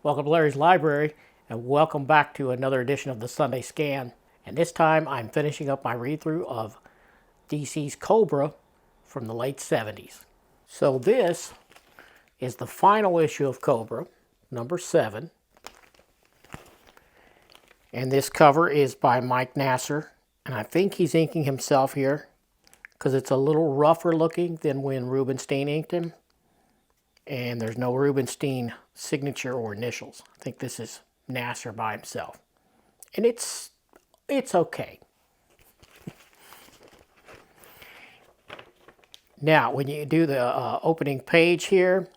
Welcome to Larry's Library, and welcome back to another edition of the Sunday Scan. And this time I'm finishing up my read-through of DC's Kobra from the late 70s. So this is the final issue of Kobra, number 7. And this cover is by Mike Nasser, and I think he's inking himself here because it's a little rougher looking than when Rubenstein inked him. And there's no Rubenstein signature or initials. I think this is Nasser by himself. And it's okay. Now, when you do the opening page here,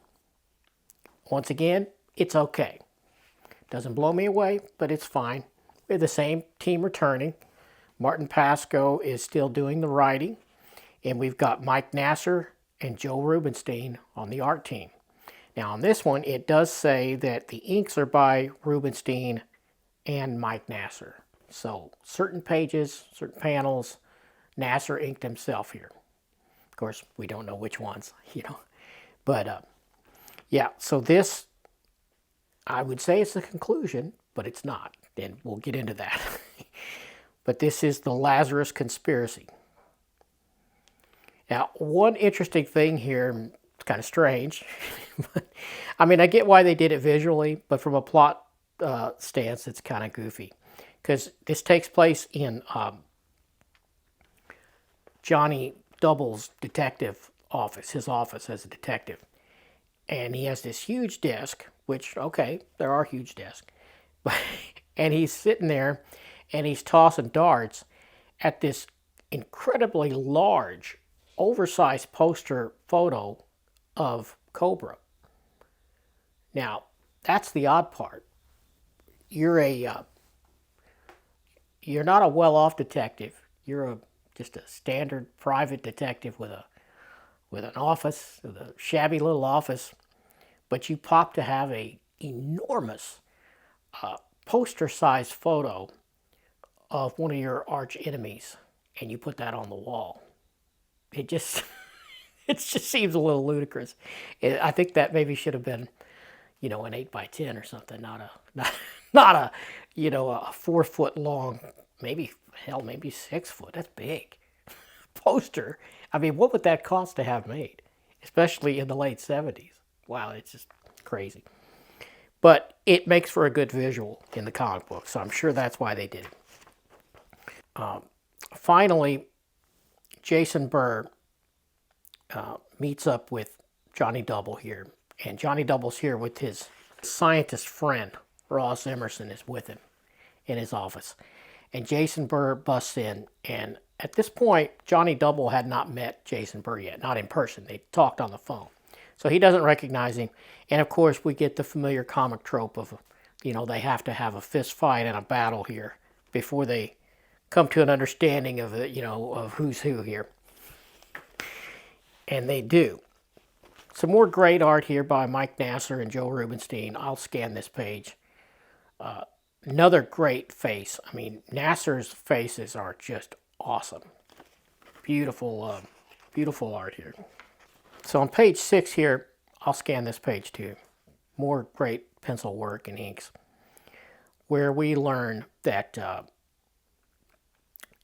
once again, it's okay. Doesn't blow me away, but it's fine. We have the same team returning. Martin Pasco is still doing the writing. And we've got Mike Nasser and Joe Rubenstein on the art team. Now on this one, it does say that the inks are by Rubenstein and Mike Nasser. So certain pages, certain panels, Nasser inked himself here. Of course, we don't know which ones, But yeah, so this, I would say it's the conclusion, but it's not. And we'll get into that. But this is the Lazarus Conspiracy. Now, one interesting thing here, it's kind of strange. I mean, I get why they did it visually, but from a plot stance, it's kind of goofy. Because this takes place in Johnny Double's detective office, his office as a detective. And he has this huge desk, which, okay, there are huge desks. And he's sitting there, and he's tossing darts at this incredibly large, oversized poster photo of Kobra. Now, that's the odd part. You're not a well-off detective. You're just a standard private detective with an office, with a shabby little office, but you pop to have a enormous poster-sized photo of one of your arch enemies, and you put that on the wall. It just seems a little ludicrous. I think that maybe should have been, an 8x10 or something, not a 4 foot long, maybe 6 foot. That's big poster. I mean, what would that cost to have made, especially in the late 70s? Wow, it's just crazy. But it makes for a good visual in the comic book, so I'm sure that's why they did it. Finally, Jason Burr meets up with Johnny Double here. And Johnny Double's here with his scientist friend, Ross Emerson, is with him in his office. And Jason Burr busts in. And at this point, Johnny Double had not met Jason Burr yet, not in person. They talked on the phone. So he doesn't recognize him. And of course, we get the familiar comic trope of, they have to have a fist fight and a battle here before they come to an understanding of, of who's who here. And they do. Some more great art here by Mike Nasser and Joe Rubenstein. I'll scan this page. Another great face. I mean, Nasser's faces are just awesome. Beautiful, beautiful art here. So on page 6 here, I'll scan this page too. More great pencil work and inks, where we learn that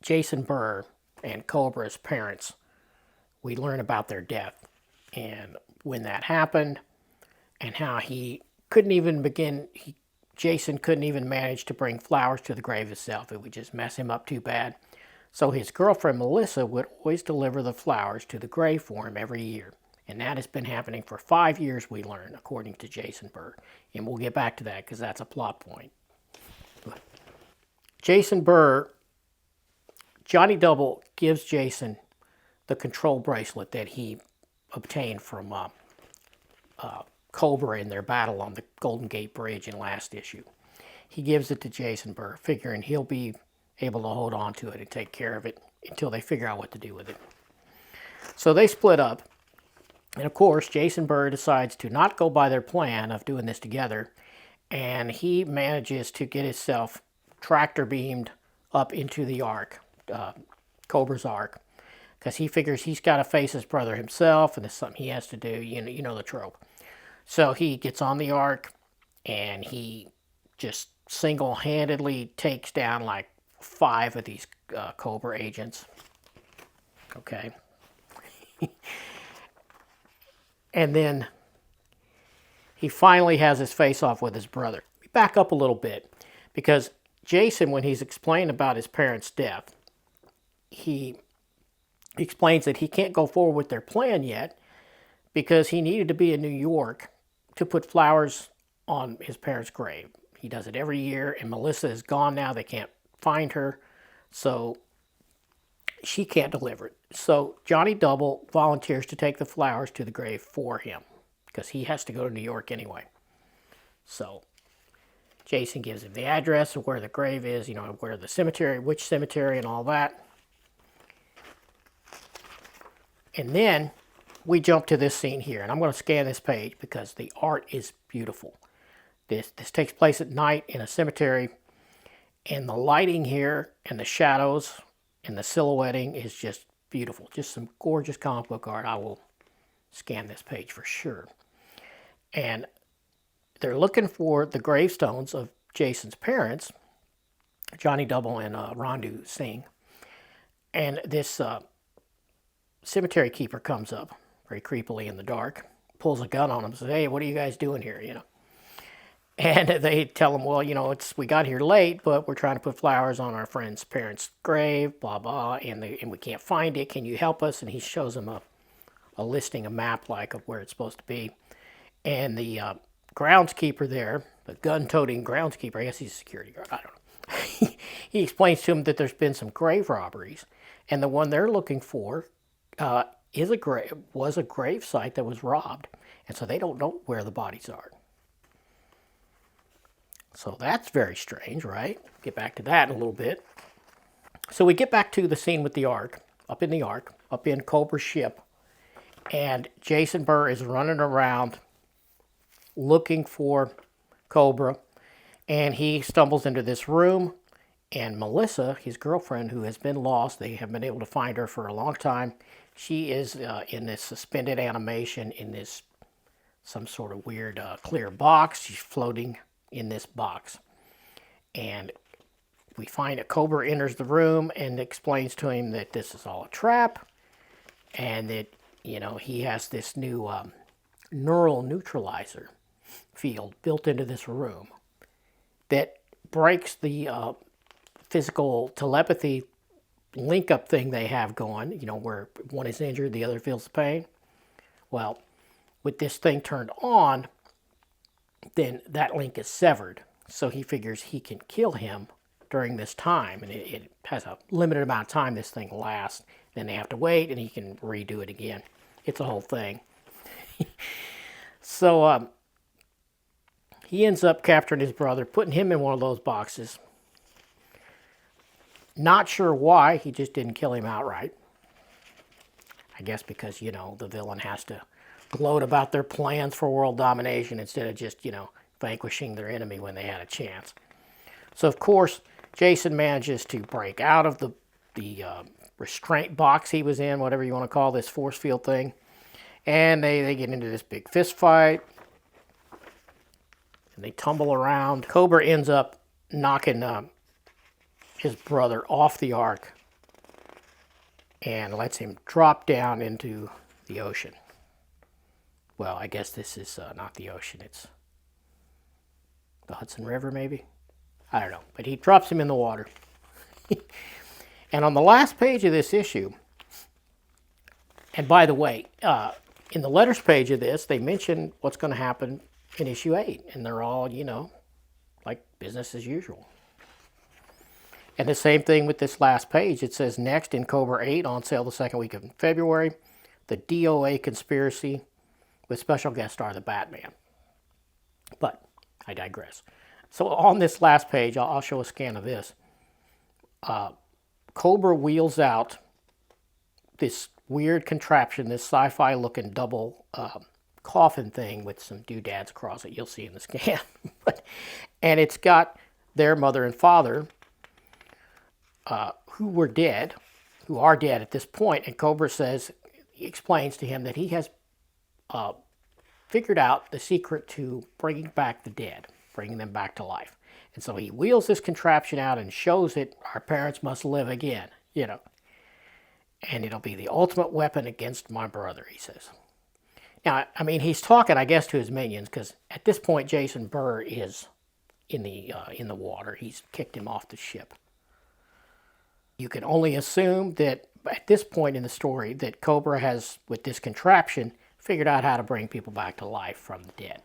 Jason Burr and Kobra's parents, we learn about their death and when that happened and how he couldn't even begin, Jason couldn't even manage to bring flowers to the grave himself. It would just mess him up too bad. So his girlfriend Melissa would always deliver the flowers to the grave for him every year. And that has been happening for 5 years, we learn, according to Jason Burr. And we'll get back to that because that's a plot point. Jason Burr, Johnny Double gives Jason the control bracelet that he obtained from Kobra in their battle on the Golden Gate Bridge in last issue. He gives it to Jason Burr, figuring he'll be able to hold on to it and take care of it until they figure out what to do with it. So they split up. And of course, Jason Burr decides to not go by their plan of doing this together. And he manages to get himself tractor beamed up into the Ark, Kobra's Ark, because he figures he's got to face his brother himself, and it's something he has to do. You know the trope. So he gets on the Ark, and he just single-handedly takes down like 5 of these Kobra agents. Okay. And then he finally has his face-off with his brother. Back up a little bit, because Jason, when he's explained about his parents' death, he explains that he can't go forward with their plan yet because he needed to be in New York to put flowers on his parents' grave. He does it every year, and Melissa is gone now. They can't find her, so she can't deliver it. So Johnny Double volunteers to take the flowers to the grave for him because he has to go to New York anyway. So Jason gives him the address of where the grave is, you know, where the cemetery, which cemetery, and all that. And then we jump to this scene here, and I'm going to scan this page because the art is beautiful. This takes place at night in a cemetery, and the lighting here and the shadows and the silhouetting is just beautiful. Just some gorgeous comic book art. I will scan this page for sure. And they're looking for the gravestones of Jason's parents, Johnny Double and Randu Singh. And this cemetery keeper comes up very creepily in the dark, pulls a gun on him, says, "Hey, what are you guys doing here?" You know. And they tell him, "Well, you know, we got here late, but we're trying to put flowers on our friend's parents' grave, blah, blah, and we can't find it. Can you help us?" And he shows them a listing, a map like of where it's supposed to be. And the groundskeeper there, the gun-toting groundskeeper, I guess he's a security guard, I don't know. He explains to him that there's been some grave robberies, and the one they're looking for was a grave site that was robbed, and so they don't know where the bodies are. So that's very strange, right? Get back to that in a little bit. So we get back to the scene with the Ark, up in Kobra's ship, and Jason Burr is running around looking for Kobra, and he stumbles into this room, and Melissa, his girlfriend, who has been lost, they have been able to find her for a long time. She is in this suspended animation in this some sort of weird clear box. She's floating in this box. And we find that Kobra enters the room and explains to him that this is all a trap and that, you know, he has this new neural neutralizer field built into this room that breaks the physical telepathy link-up thing they have going, you know, where one is injured, the other feels the pain. Well, with this thing turned on, then that link is severed. So he figures he can kill him during this time. And it has a limited amount of time this thing lasts. Then they have to wait, and he can redo it again. It's a whole thing. So he ends up capturing his brother, putting him in one of those boxes. Not sure why, he just didn't kill him outright. I guess because, you know, the villain has to gloat about their plans for world domination instead of just, you know, vanquishing their enemy when they had a chance. So, of course, Jason manages to break out of the restraint box he was in, whatever you want to call this force field thing. And they get into this big fist fight. And they tumble around. Kobra ends up knocking his brother off the Ark and lets him drop down into the ocean. Well, I guess this is not the ocean. It's the Hudson River, maybe? I don't know. But he drops him in the water. And on the last page of this issue, and by the way, in the letters page of this, they mention what's going to happen in issue 8. And they're all, you know, like business as usual. And the same thing with this last page. It says, next in Kobra 8, on sale the second week of February, the DOA conspiracy with special guest star, the Batman. But I digress. So on this last page, I'll show a scan of this. Kobra wheels out this weird contraption, this sci-fi looking double coffin thing with some doodads across it. You'll see in the scan. And it's got their mother and father who are dead at this point. And Kobra explains to him that he has figured out the secret to bringing back the dead. bringing them back to life. And so he wheels this contraption out and shows it, our parents must live again, you know. And it'll be the ultimate weapon against my brother, he says. Now, I mean, he's talking, I guess, to his minions, because at this point, Jason Burr is in the water. He's kicked him off the ship. You can only assume that at this point in the story that Kobra has, with this contraption, figured out how to bring people back to life from the dead.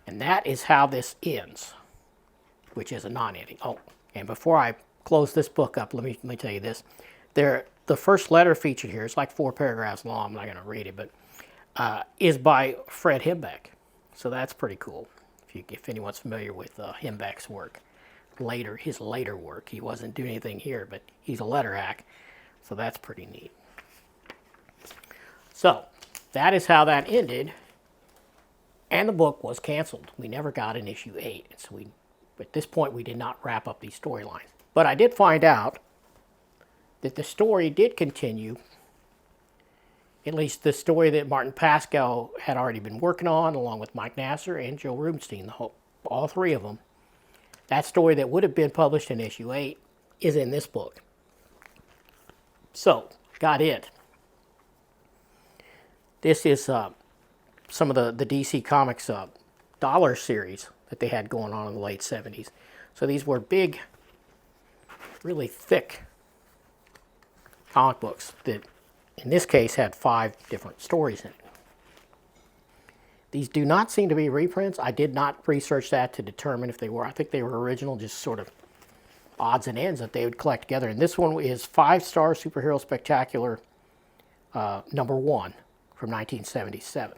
And that is how this ends, which is a non-ending. Oh, and before I close this book up, let me tell you this. The first letter featured here, it's like 4 paragraphs long, I'm not going to read it, but is by Fred Himbeck. So that's pretty cool, if anyone's familiar with Himbeck's work. His later work. He wasn't doing anything here, but he's a letter hack, so that's pretty neat. So, that is how that ended, and the book was canceled. We never got an issue 8, and so at this point we did not wrap up these storylines. But I did find out that the story did continue, at least the story that Martin Pascal had already been working on, along with Mike Nasser and Joe Rubenstein, all 3 of them. That story that would have been published in issue 8 is in this book. So, got it. This is some of the DC Comics dollar series that they had going on in the late 70s. So these were big, really thick comic books that, in this case, had 5 different stories in it. These do not seem to be reprints. I did not research that to determine if they were. I think they were original, just sort of odds and ends that they would collect together. And this one is 5-Star Superhero Spectacular #1 from 1977.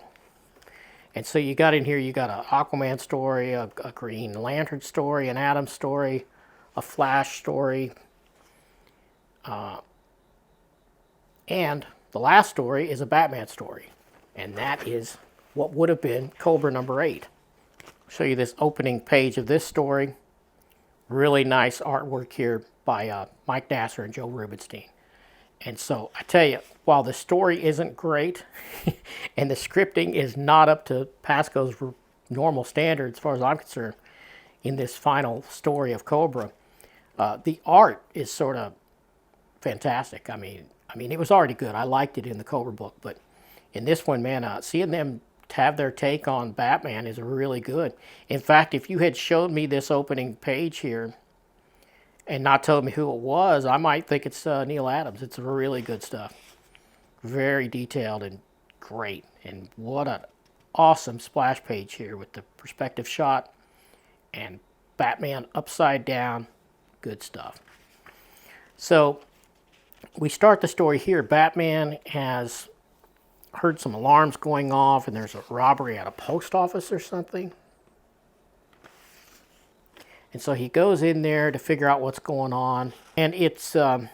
And so you got in here, you got an Aquaman story, a Green Lantern story, an Atom story, a Flash story, and the last story is a Batman story. And that is what would have been Kobra #8. I'll show you this opening page of this story. Really nice artwork here by Mike Nasser and Joe Rubenstein. And so I tell you, while the story isn't great and the scripting is not up to Pasco's normal standards as far as I'm concerned in this final story of Kobra, the art is sort of fantastic. I mean, it was already good. I liked it in the Kobra book, but in this one, man, seeing them have their take on Batman is really good. In fact, if you had showed me this opening page here and not told me who it was, I might think it's Neil Adams. It's really good stuff. Very detailed and great. And what an awesome splash page here with the perspective shot and Batman upside down. Good stuff. So we start the story here. Batman has heard some alarms going off, and there's a robbery at a post office or something. And so he goes in there to figure out what's going on. And it's, I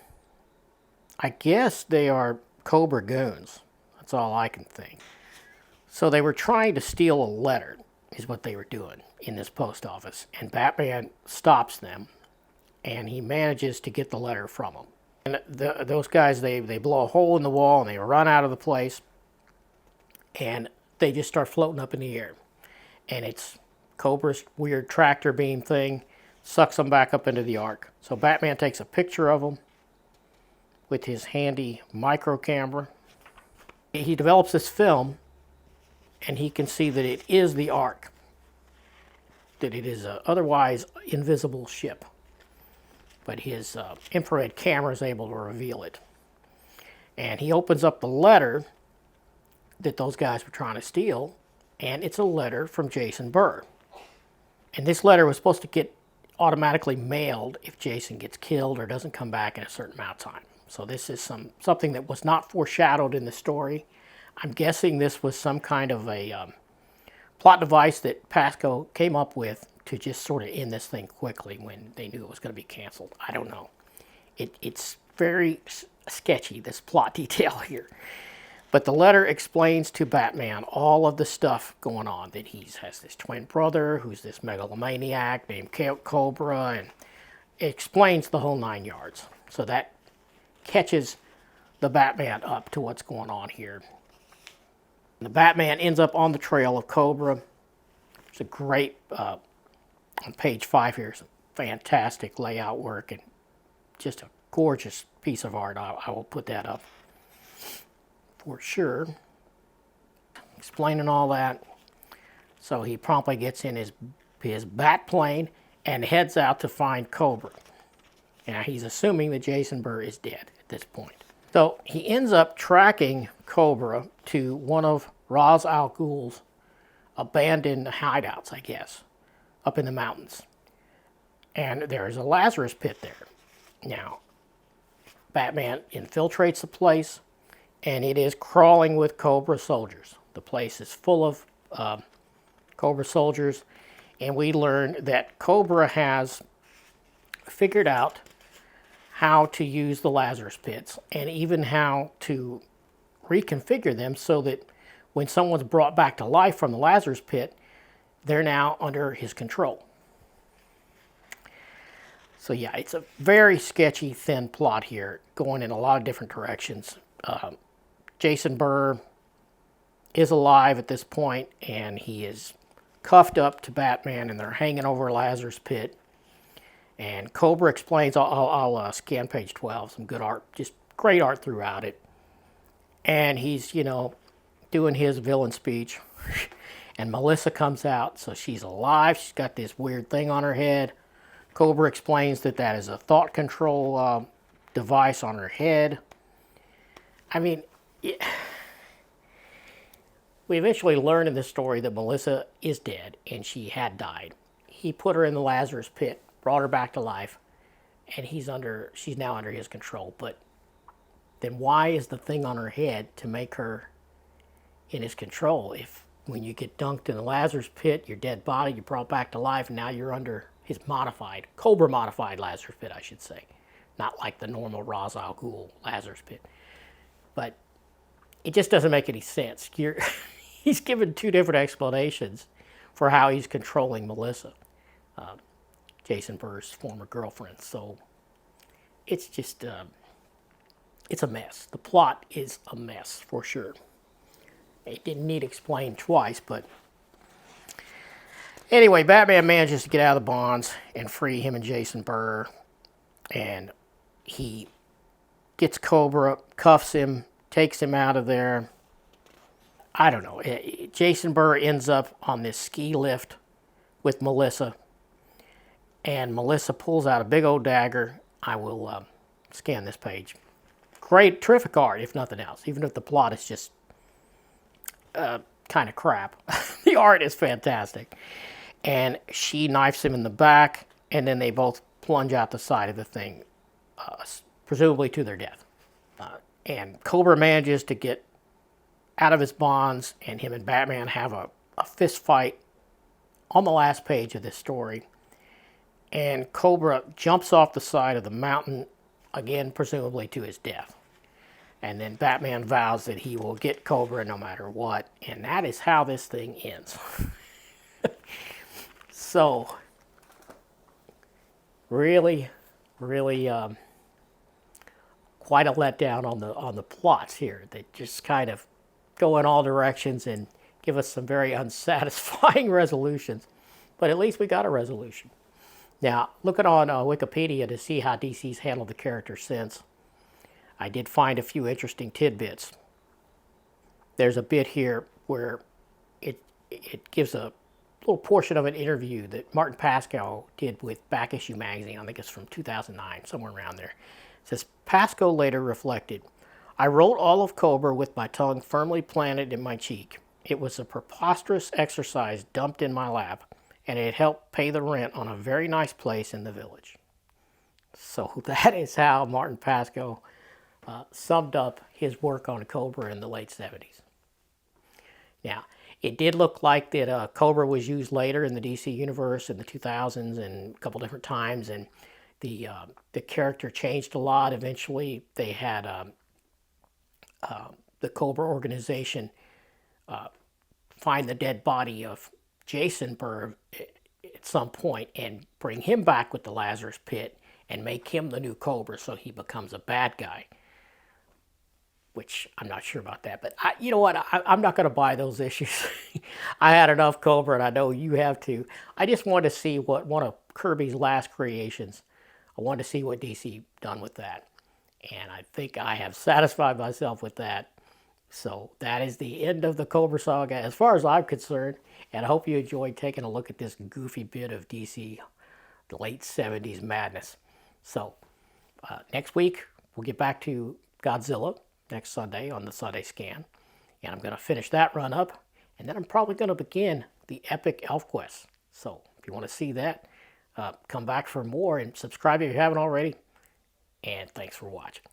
guess they are Kobra goons. That's all I can think. So they were trying to steal a letter, is what they were doing in this post office. And Batman stops them, and he manages to get the letter from them. And those guys, they blow a hole in the wall, and they run out of the place. And they just start floating up in the air. And it's Kobra's weird tractor beam thing, sucks them back up into the Ark. So Batman takes a picture of them with his handy micro camera. He develops this film, and he can see that it is the Ark. That it is an otherwise invisible ship. But his infrared camera is able to reveal it. And he opens up the letter that those guys were trying to steal, and it's a letter from Jason Burr. And this letter was supposed to get automatically mailed if Jason gets killed or doesn't come back in a certain amount of time. So this is something that was not foreshadowed in the story. I'm guessing this was some kind of a plot device that Pasco came up with to just sort of end this thing quickly when they knew it was going to be canceled. I don't know. It's very sketchy, this plot detail here. But the letter explains to Batman all of the stuff going on, that he has this twin brother who's this megalomaniac named Kobra, and it explains the whole 9 yards. So that catches the Batman up to what's going on here. And the Batman ends up on the trail of Kobra. It's a great on page 5 here, some fantastic layout work and just a gorgeous piece of art. I will put that up for sure. Explaining all that. So he promptly gets in his bat plane and heads out to find Kobra. Now he's assuming that Jason Burr is dead at this point. So he ends up tracking Kobra to one of Ra's al Ghul's abandoned hideouts, I guess, up in the mountains. And there's a Lazarus pit there. Now, Batman infiltrates the place, and it is crawling with Kobra soldiers. The place is full of Kobra soldiers, and we learn that Kobra has figured out how to use the Lazarus pits and even how to reconfigure them so that when someone's brought back to life from the Lazarus pit, they're now under his control. So yeah, it's a very sketchy, thin plot here, going in a lot of different directions. Jason Burr is alive at this point, and he is cuffed up to Batman, and they're hanging over Lazarus Pit. And Kobra explains, I'll scan page 12, some good art, just great art throughout it. And he's, you know, doing his villain speech. And Melissa comes out, so she's alive. She's got this weird thing on her head. Kobra explains that that is a thought control device on her head. I mean, we eventually learn in this story that Melissa is dead, and she had died. He put her in the Lazarus Pit, brought her back to life, and she's now under his control. But then why is the thing on her head to make her in his control? If when you get dunked in the Lazarus Pit, your dead body, you're brought back to life, and now you're under his modified, Kobra modified Lazarus Pit, I should say. Not like the normal Ra's al Ghul Lazarus Pit. But it just doesn't make any sense. He's given two different explanations for how he's controlling Melissa, Jason Burr's former girlfriend. So it's just, it's a mess. The plot is a mess, for sure. It didn't need explained twice, but anyway, Batman manages to get out of the bonds and free him and Jason Burr. And he gets Kobra, cuffs him, takes him out of there. I don't know. Jason Burr ends up on this ski lift with Melissa. And Melissa pulls out a big old dagger. I will scan this page. Great, terrific art, if nothing else. Even if the plot is just kind of crap. The art is fantastic. And she knifes him in the back, and then they both plunge out the side of the thing, presumably to their death. And Kobra manages to get out of his bonds, and him and Batman have a fist fight on the last page of this story. And Kobra jumps off the side of the mountain, again, presumably to his death. And then Batman vows that he will get Kobra no matter what. And that is how this thing ends. So, really, really quite a letdown on the plots here. They just kind of go in all directions and give us some very unsatisfying resolutions. But at least we got a resolution. Now, looking on Wikipedia to see how DC's handled the character since, I did find a few interesting tidbits. There's a bit here where it gives a little portion of an interview that Martin Pascoe did with Back Issue magazine. I think it's from 2009, somewhere around there. It says, Pascoe later reflected, I wrote all of Kobra with my tongue firmly planted in my cheek. It was a preposterous exercise dumped in my lap, and it helped pay the rent on a very nice place in the village. So that is how Martin Pascoe summed up his work on Kobra in the late 70s. Now, it did look like that Kobra was used later in the DC universe in the 2000s and a couple different times, and the character changed a lot. Eventually, they had the Kobra organization find the dead body of Jason Burr at some point and bring him back with the Lazarus Pit and make him the new Kobra so he becomes a bad guy. which I'm not sure about that. But you know what? I'm not going to buy those issues. I had enough Cobra, and I know you have too. I just wanted to see what one of Kirby's last creations. I wanted to see what DC done with that, and I think I have satisfied myself with that. So that is the end of the Cobra saga as far as I'm concerned. And I hope you enjoyed taking a look at this goofy bit of DC late 70s madness. So next week, we'll get back to Godzilla next Sunday on the Sunday Scan. And I'm going to finish that run up. And then I'm probably going to begin the Epic Elf Quest. So if you want to see that, come back for more and subscribe if you haven't already. And thanks for watching.